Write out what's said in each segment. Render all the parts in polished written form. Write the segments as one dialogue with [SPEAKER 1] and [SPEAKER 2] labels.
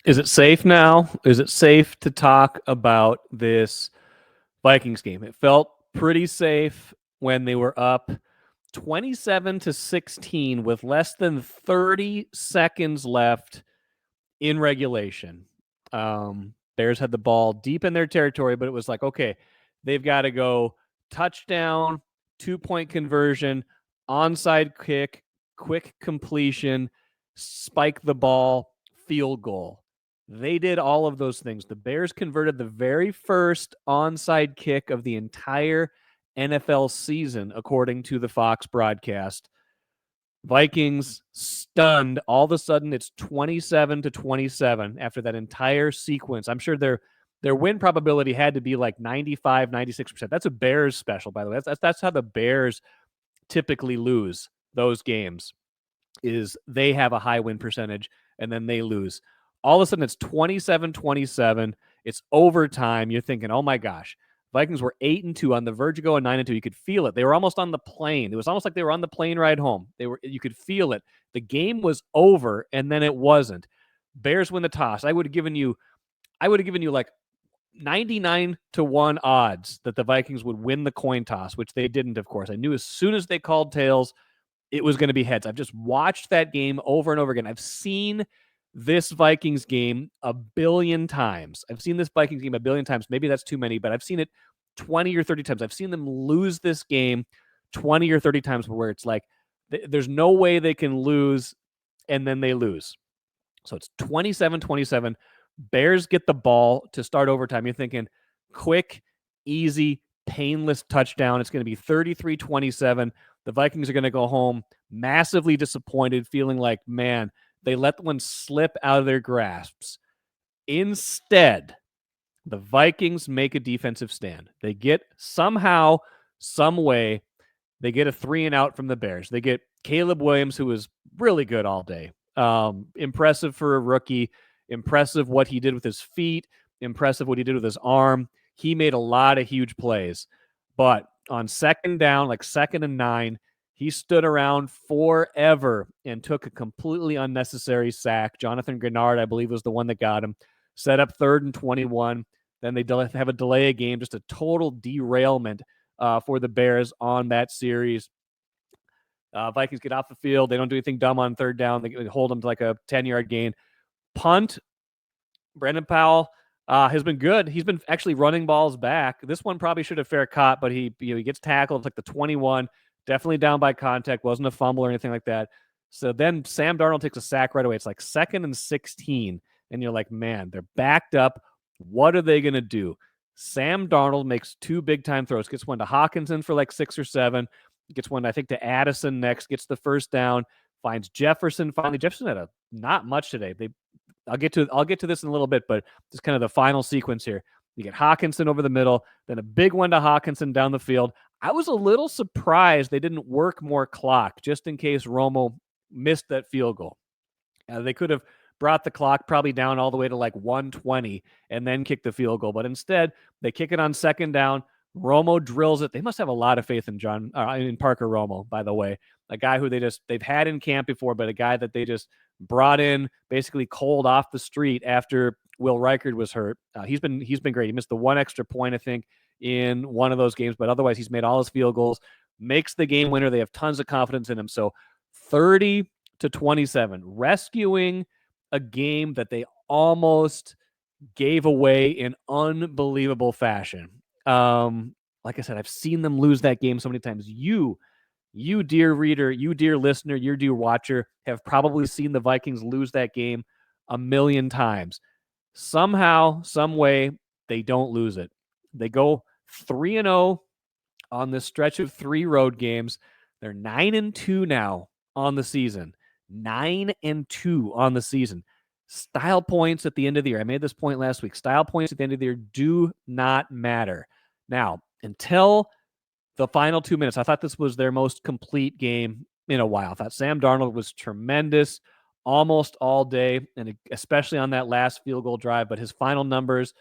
[SPEAKER 1] Is it safe now? Is it safe to talk about this Vikings game? It felt pretty safe when they were up 27-16 with less than 30 seconds left in regulation. Bears had the ball deep in their territory, but it was like, okay, they've got to go touchdown, 2-point conversion, onside kick, quick completion, spike the ball, field goal. They did all of those things. The Bears converted the very first onside kick of the entire NFL season, according to the Fox broadcast. Vikings stunned. All of a sudden, it's 27-27 after that entire sequence. I'm sure their win probability had to be like 95, 96%. That's a Bears special, by the way. That's how the Bears typically lose those games, is they have a high win percentage and then they lose. All of a sudden, it's 27-27. It's overtime. You're thinking, oh my gosh. Vikings were 8-2 on the verge of going 9-2. You could feel it. They were almost on the plane. It was almost like they were on the plane ride home. You could feel it. The game was over, and then it wasn't. Bears win the toss. I would have given you like 99-1 odds that the Vikings would win the coin toss, which they didn't, of course. I knew as soon as they called tails, it was going to be heads. I've just watched that game over and over again. I've seen this Vikings game a billion times. Maybe that's too many, but I've seen it 20 or 30 times. I've seen them lose this game 20 or 30 times where it's like, there's no way they can lose, and then they lose. So it's 27-27. Bears get the ball to start overtime. You're thinking quick, easy, painless touchdown. It's going to be 33-27. The Vikings are going to go home massively disappointed, feeling like, man, they let one slip out of their grasps. Instead, the Vikings make a defensive stand. They get somehow, some way, they get a 3-and-out from the Bears. They get Caleb Williams, who was really good all day. Impressive for a rookie. Impressive what he did with his feet. Impressive what he did with his arm. He made a lot of huge plays. But on second down, like 2nd and 9, he stood around forever and took a completely unnecessary sack. Jonathan Grenard, I believe, was the one that got him. Set up 3rd and 21. Then they have a delay of game, just a total derailment for the Bears on that series. Vikings get off the field. They don't do anything dumb on 3rd down. They hold them to like a 10-yard gain. Punt, Brendan Powell has been good. He's been actually running balls back. This one probably should have fair caught, but he gets tackled. It's like the 21. Definitely down by contact. Wasn't a fumble or anything like that. So then Sam Darnold takes a sack right away. It's like 2nd and 16. And you're like, man, they're backed up. What are they going to do? Sam Darnold makes 2 big-time throws. Gets one to Hawkinson for like 6 or 7. Gets one, I think, to Addison next. Gets the first down. Finds Jefferson. Finally, Jefferson had not much today. I'll get to this in a little bit, but just kind of the final sequence here. You get Hawkinson over the middle, then a big one to Hawkinson down the field. I was a little surprised they didn't work more clock just in case Romo missed that field goal. They could have brought the clock probably down all the way to like 120 and then kick the field goal. But instead, they kick it on 2nd down. Romo drills it. They must have a lot of faith in Parker Romo, by the way. A guy who they've had in camp before, but a guy that they just brought in basically cold off the street after Will Reichard was hurt. He's been great. He missed the 1 extra point, I think, in one of those games, but otherwise he's made all his field goals, makes the game winner. They have tons of confidence in him. So 30-27, rescuing a game that they almost gave away in unbelievable fashion. Like I said, I've seen them lose that game so many times. You, dear reader, you, dear listener, you, dear watcher, have probably seen the Vikings lose that game a million times. Somehow, some way, they don't lose it. They go 3-0 on this stretch of 3 road games. They're 9-2 now on the season. 9-2 on the season. Style points at the end of the year. I made this point last week. Style points at the end of the year do not matter. Now, until the final 2 minutes, I thought this was their most complete game in a while. I thought Sam Darnold was tremendous almost all day, and especially on that last field goal drive. But his final numbers,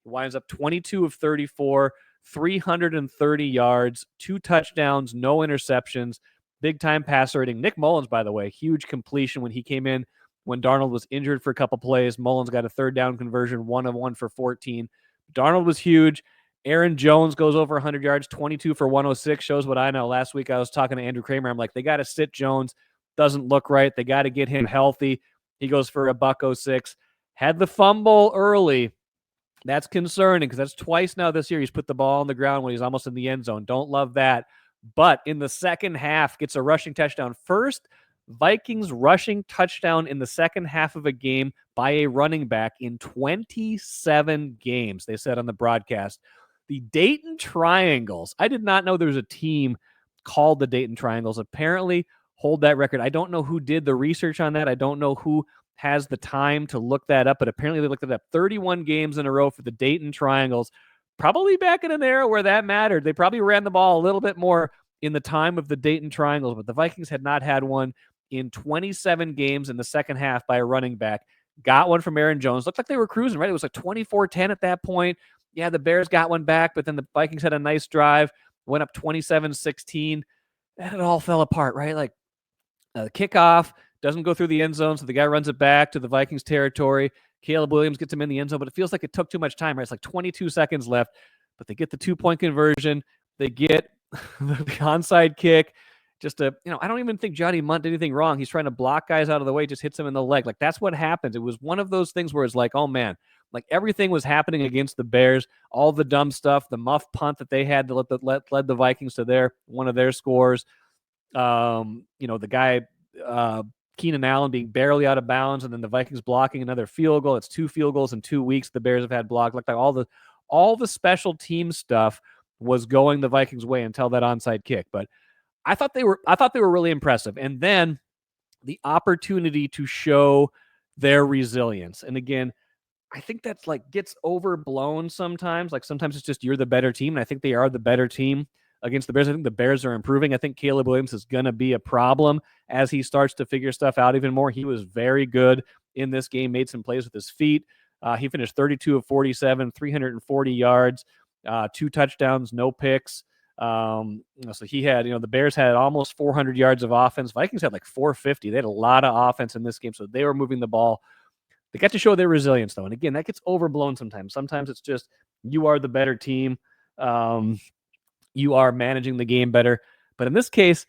[SPEAKER 1] winds up 22 of 34, 330 yards, 2 touchdowns, no interceptions, big-time passer rating. Nick Mullins, by the way, huge completion when he came in when Darnold was injured for a couple plays. Mullins got a third down conversion, 1 of 1 for 14. Darnold was huge. Aaron Jones goes over 100 yards, 22 for 106, shows what I know. Last week I was talking to Andrew Kramer. I'm like, they got to sit Jones. Doesn't look right. They got to get him healthy. He goes for a $106. Had the fumble early. That's concerning because that's twice now this year he's put the ball on the ground when he's almost in the end zone. Don't love that. But in the second half, gets a rushing touchdown. First Vikings rushing touchdown in the second half of a game by a running back in 27 games, they said on the broadcast. The Dayton Triangles. I did not know there was a team called the Dayton Triangles. Apparently hold that record. I don't know who did the research on that. I don't know who has the time to look that up, but apparently they looked it up. 31 games in a row for the Dayton Triangles. Probably back in an era where that mattered. They probably ran the ball a little bit more in the time of the Dayton Triangles, but the Vikings had not had one in 27 games in the second half by a running back. Got one from Aaron Jones. Looked like they were cruising, right? It was like 24-10 at that point. Yeah, the Bears got one back, but then the Vikings had a nice drive, went up 27-16. And it all fell apart, right? Like the kickoff doesn't go through the end zone, so the guy runs it back to the Vikings territory. Caleb Williams gets him in the end zone, but it feels like it took too much time, right? It's like 22 seconds left, but they get the 2-point conversion. They get the onside kick. Just I don't even think Johnny Munt did anything wrong. He's trying to block guys out of the way, just hits him in the leg. Like, that's what happens. It was one of those things where it's like, oh, man, like everything was happening against the Bears, all the dumb stuff, the muff punt that they had to led the Vikings to one of their scores. The guy, Keenan Allen being barely out of bounds, and then the Vikings blocking another field goal. It's 2 field goals in 2 weeks the Bears have had blocked. Like all the special team stuff was going the Vikings' way until that onside kick. But I thought they were really impressive. And then the opportunity to show their resilience. And again, I think that's like gets overblown sometimes. Like sometimes it's just you're the better team. And I think they are the better team against the Bears. I think the Bears are improving. I think Caleb Williams is going to be a problem as he starts to figure stuff out even more. He was very good in this game, made some plays with his feet. He finished 32 of 47, 340 yards, 2 touchdowns, no picks. So he had, the Bears had almost 400 yards of offense. Vikings had like 450. They had a lot of offense in this game, so they were moving the ball. They got to show their resilience, though. And again, that gets overblown sometimes. Sometimes it's just you are the better team. You are managing the game better. But in this case,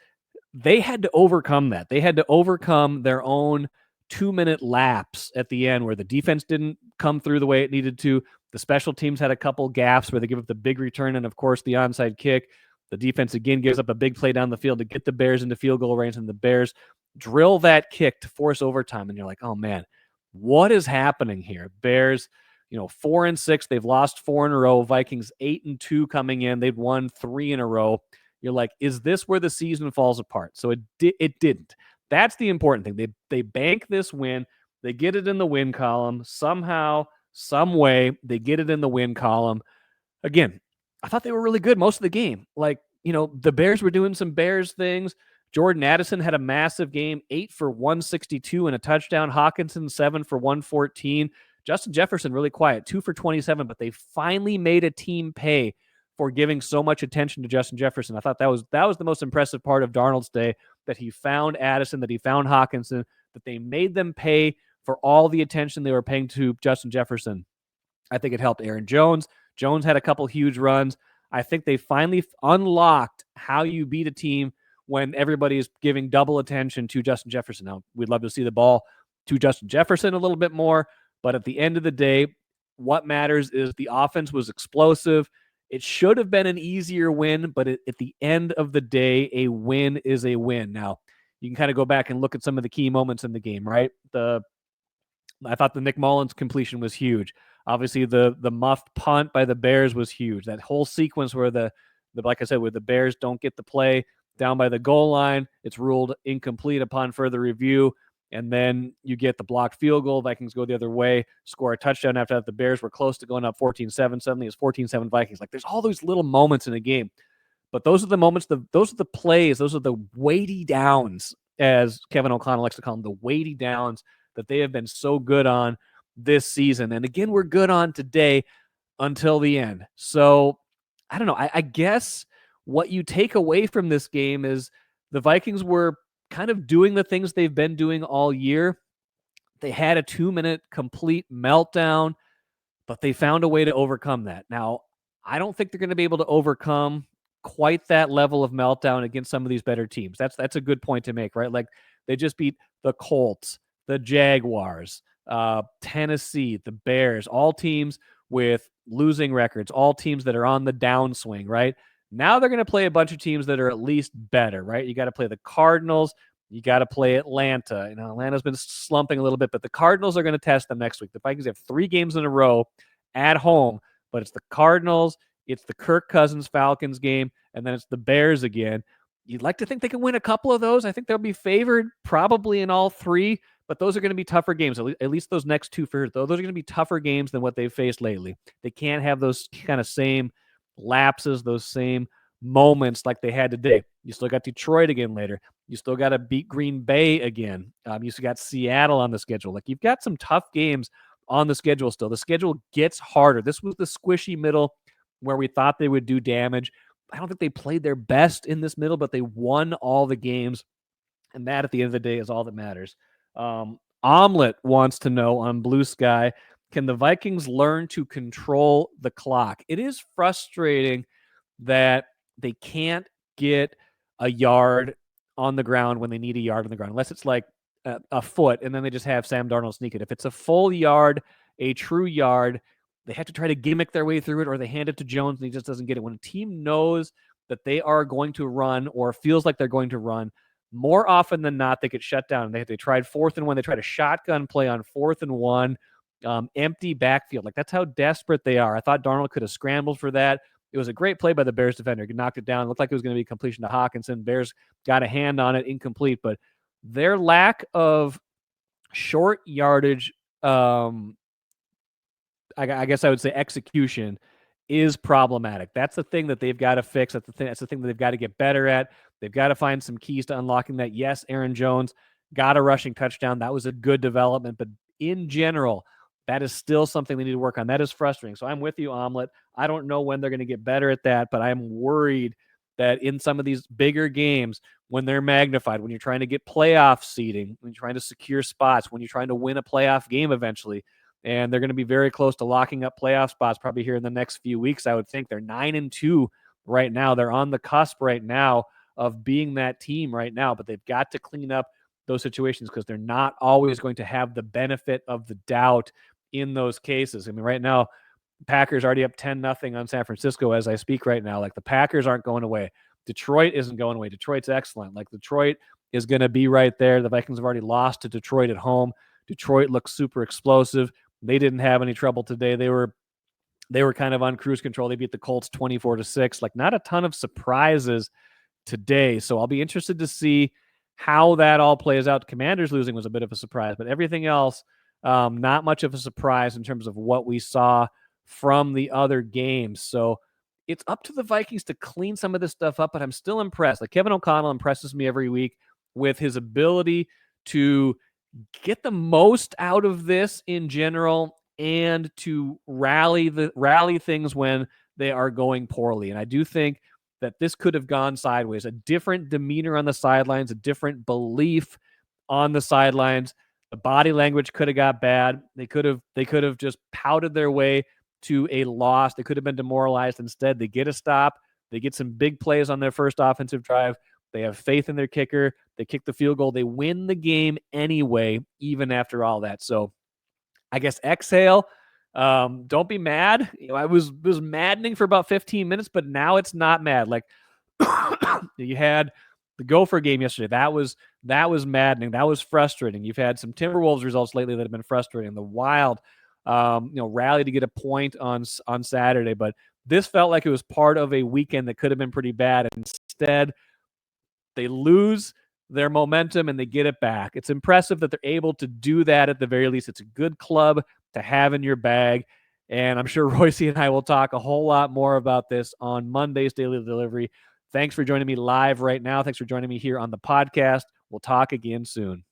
[SPEAKER 1] they had to overcome that. They had to overcome their own 2-minute lapse at the end where the defense didn't come through the way it needed to. The special teams had a couple gaps where they give up the big return and, of course, the onside kick. The defense, again, gives up a big play down the field to get the Bears into field goal range, and the Bears drill that kick to force overtime. And you're like, oh, man, what is happening here? Bears, 4-6. They've lost 4 in a row. Vikings 8-2 coming in. They've won 3 in a row. You're like, is this where the season falls apart? So it didn't. That's the important thing. They bank this win. They get it in the win column. Somehow, some way, they get it in the win column. Again, I thought they were really good most of the game. Like, the Bears were doing some Bears things. Jordan Addison had a massive game, 8 for 162 and a touchdown. Hawkinson, 7 for 114. Justin Jefferson, really quiet, 2 for 27, but they finally made a team pay for giving so much attention to Justin Jefferson. I thought that was the most impressive part of Darnold's day, that he found Addison, that he found Hawkinson, that they made them pay for all the attention they were paying to Justin Jefferson. I think it helped Aaron Jones. Jones had a couple huge runs. I think they finally unlocked how you beat a team when everybody is giving double attention to Justin Jefferson. Now, we'd love to see the ball to Justin Jefferson a little bit more, but at the end of the day, what matters is the offense was explosive. It should have been an easier win, but at the end of the day, a win is a win. Now, you can kind of go back and look at some of the key moments in the game, right? I thought the Nick Mullins completion was huge. Obviously, the muffed punt by the Bears was huge. That whole sequence where like I said, where the Bears don't get the play down by the goal line, it's ruled incomplete upon further review. And then you get the blocked field goal. Vikings go the other way, score a touchdown after that. The Bears were close to going up 14-7. Suddenly it's 14-7 Vikings. Like, there's all those little moments in a game. But those are the moments, those are the plays, those are the weighty downs, as Kevin O'Connell likes to call them, the weighty downs that they have been so good on this season. And again, we're good on today until the end. So, I don't know. I guess what you take away from this game is the Vikings were kind of doing the things they've been doing all year. They had a 2-minute complete meltdown, but they found a way to overcome that. Now, I don't think they're going to be able to overcome quite that level of meltdown against some of these better teams. That's a good point to make, right? Like they just beat the Colts, the Jaguars, Tennessee, the Bears, all teams with losing records, all teams that are on the downswing, right? Now they're going to play a bunch of teams that are at least better, right? You got to play the Cardinals. You got to play Atlanta. You know, Atlanta's been slumping a little bit, but the Cardinals are going to test them next week. The Vikings have 3 games in a row at home, but it's the Cardinals, it's the Kirk Cousins Falcons game, and then it's the Bears again. You'd like to think they can win a couple of those. I think they'll be favored probably in all 3, but those are going to be tougher games. At least those next 2 for those are going to be tougher games than what they've faced lately. They can't have those kind of same lapses, those same moments like they had today. You still got Detroit again later. You still got to beat Green Bay again. You still got Seattle on the schedule. Like you've got some tough games on the schedule still. The schedule gets harder. This was the squishy middle where we thought they would do damage. I don't think they played their best in this middle, but they won all the games. And that at the end of the day is all that matters. Omelet wants to know on Blue Sky, can the Vikings learn to control the clock? It is frustrating that they can't get a yard on the ground when they need a yard on the ground, unless it's like a foot, and then they just have Sam Darnold sneak it. If it's a full yard, a true yard, they have to try to gimmick their way through it, or they hand it to Jones and he just doesn't get it. When a team knows that they are going to run or feels like they're going to run, more often than not, they get shut down. They tried 4th and 1. They tried a shotgun play on 4th and 1, empty backfield. Like that's how desperate they are. I thought Darnold could have scrambled for that. It was a great play by the Bears defender. He knocked it down. It looked like it was going to be completion to Hawkinson. Bears got a hand on it, incomplete. But their lack of short yardage, I guess I would say execution, is problematic. That's the thing that they've got to fix. That's the thing that they've got to get better at. They've got to find some keys to unlocking that. Yes, Aaron Jones got a rushing touchdown. That was a good development. But in general, that is still something they need to work on. That is frustrating. So I'm with you, Omelet. I don't know when they're going to get better at that, but I'm worried that in some of these bigger games, when they're magnified, when you're trying to get playoff seeding, when you're trying to secure spots, when you're trying to win a playoff game eventually, and they're going to be very close to locking up playoff spots probably here in the next few weeks, I would think. They're 9-2 right now. They're on the cusp right now of being that team right now, but they've got to clean up those situations because they're not always going to have the benefit of the doubt in those cases. I mean, right now, Packers already up 10-0 on San Francisco as I speak right now. Like the Packers aren't going away. Detroit isn't going away. Detroit's excellent. Like Detroit is going to be right there. The Vikings have already lost to Detroit at home. Detroit looks super explosive. They didn't have any trouble today. They were kind of on cruise control. They beat the Colts 24-6. Like not a ton of surprises today. So I'll be interested to see how that all plays out. Commanders losing was a bit of a surprise, but everything else, not much of a surprise in terms of what we saw from the other games. So it's up to the Vikings to clean some of this stuff up, but I'm still impressed. Like Kevin O'Connell impresses me every week with his ability to get the most out of this in general and to rally things when they are going poorly. And I do think that this could have gone sideways. A different demeanor on the sidelines, a different belief on the sidelines. The body language could have got bad. They could have just pouted their way to a loss. They could have been demoralized. Instead, they get a stop. They get some big plays on their first offensive drive. They have faith in their kicker. They kick the field goal. They win the game anyway, even after all that. So I guess exhale. Don't be mad. You know, it was maddening for about 15 minutes, but now it's not mad. Like you had the Gopher game yesterday. That was maddening. That was frustrating. You've had some Timberwolves results lately that have been frustrating. The Wild, rally to get a point on Saturday, but this felt like it was part of a weekend that could have been pretty bad. Instead, they lose their momentum and they get it back. It's impressive that they're able to do that at the very least. It's a good club to have in your bag. And I'm sure Royce and I will talk a whole lot more about this on Monday's Daily Delivery. Thanks for joining me live right now. Thanks for joining me here on the podcast. We'll talk again soon.